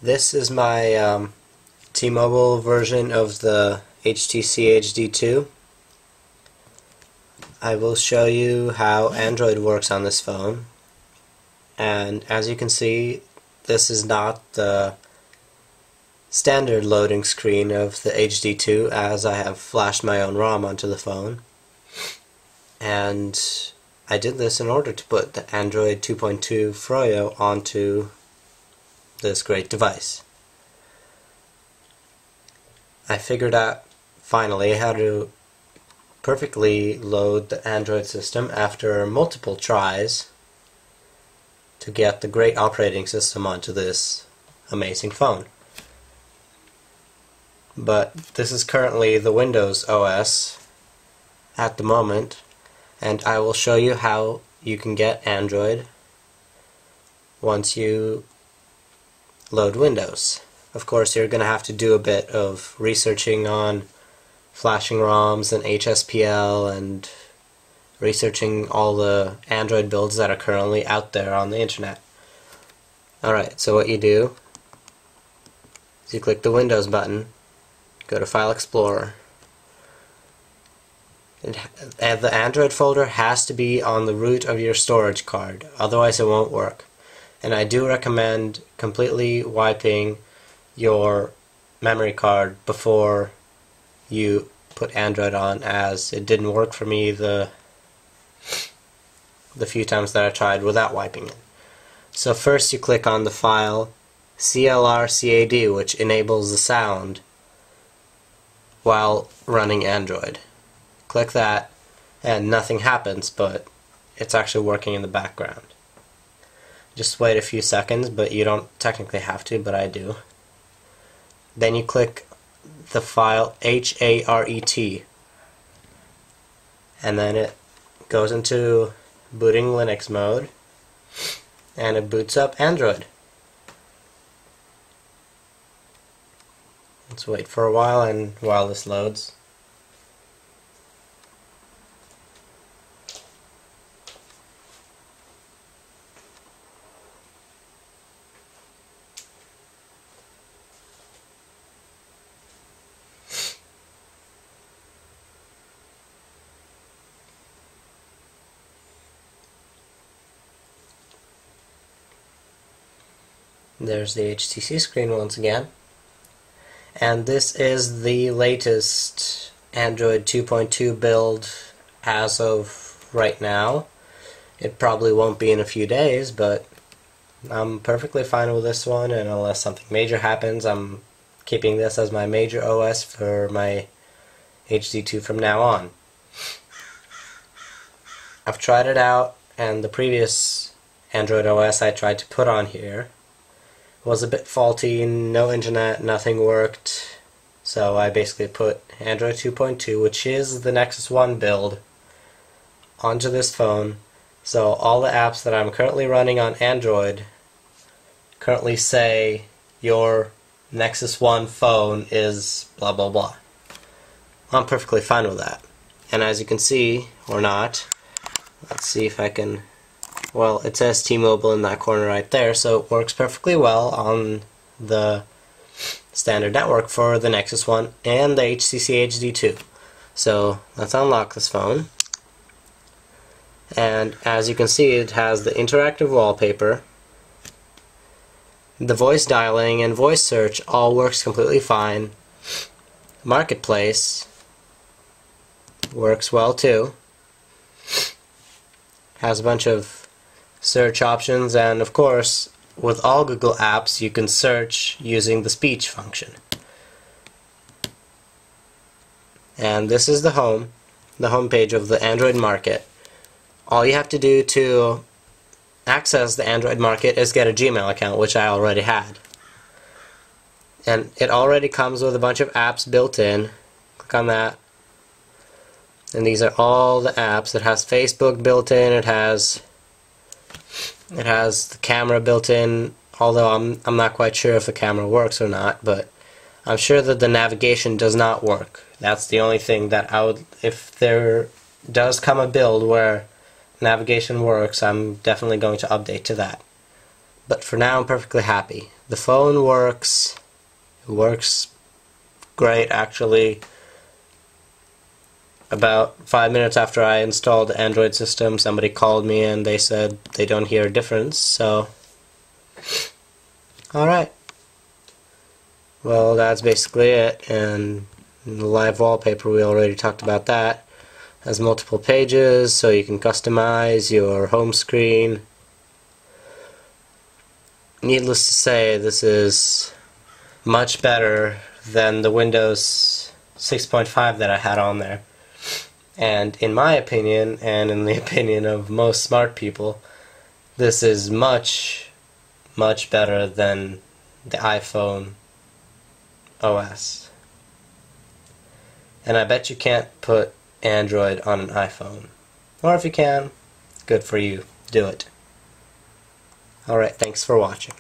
This is my T-Mobile version of the HTC HD2. I will show you how Android works on this phone, and as you can see, this is not the standard loading screen of the HD2, as I have flashed my own ROM onto the phone, and I did this in order to put the Android 2.2 Froyo onto this great device. I figured out finally how to perfectly load the Android system after multiple tries to get the great operating system onto this amazing phone. But this is currently the Windows OS at the moment, and I will show you how you can get Android once you load Windows. Of course, you're going to have to do a bit of researching on flashing ROMs and HSPL and researching all the Android builds that are currently out there on the internet. Alright, so what you do is you click the Windows button, go to File Explorer, and the Android folder has to be on the root of your storage card, otherwise it won't work. And I do recommend completely wiping your memory card before you put Android on, as it didn't work for me the few times that I tried without wiping it. So first you click on the file CLRCAD, which enables the sound while running Android. Click that and nothing happens, but it's actually working in the background. Just wait a few seconds, but you don't technically have to, but I do. Then you click the file HARET, and then it goes into booting Linux mode, and it boots up Android. Let's wait for a while, and while this loads. There's the HTC screen once again. And this is the latest Android 2.2 build as of right now. It probably won't be in a few days, but I'm perfectly fine with this one, and unless something major happens, I'm keeping this as my major OS for my HD2 from now on. I've tried it out, and the previous Android OS I tried to put on here was a bit faulty, no internet, nothing worked, so I basically put Android 2.2, which is the Nexus 1 build, onto this phone. So all the apps that I'm currently running on Android currently say your Nexus 1 phone is blah blah blah. I'm perfectly fine with that. And as you can see, or not, let's see if I can. Well, it says T-Mobile in that corner right there, so it works perfectly well on the standard network for the Nexus 1 and the HTC HD2. So let's unlock this phone. And as you can see, it has the interactive wallpaper. The voice dialing and voice search all works completely fine. Marketplace works well too. Has a bunch of search options, and of course with all Google apps you can search using the speech function. And this is the home page of the Android market. All you have to do to access the Android market is get a Gmail account, which I already had. And it already comes with a bunch of apps built in. Click on that. And these are all the apps. It has Facebook built in, it has the camera built in, although I'm not quite sure if the camera works or not, but I'm sure that the navigation does not work. That's the only thing that I would, if there does come a build where navigation works, I'm definitely going to update to that. But for now I'm perfectly happy. The phone works. It works great actually. About 5 minutes after I installed the Android system, somebody called me and they said they don't hear a difference, so alright. Well, that's basically it, and the live wallpaper, we already talked about that. It has multiple pages, so you can customize your home screen. Needless to say, this is much better than the Windows 6.5 that I had on there. And in my opinion, and in the opinion of most smart people, this is much, much better than the iPhone OS. And I bet you can't put Android on an iPhone. Or if you can, good for you. Do it. Alright, thanks for watching.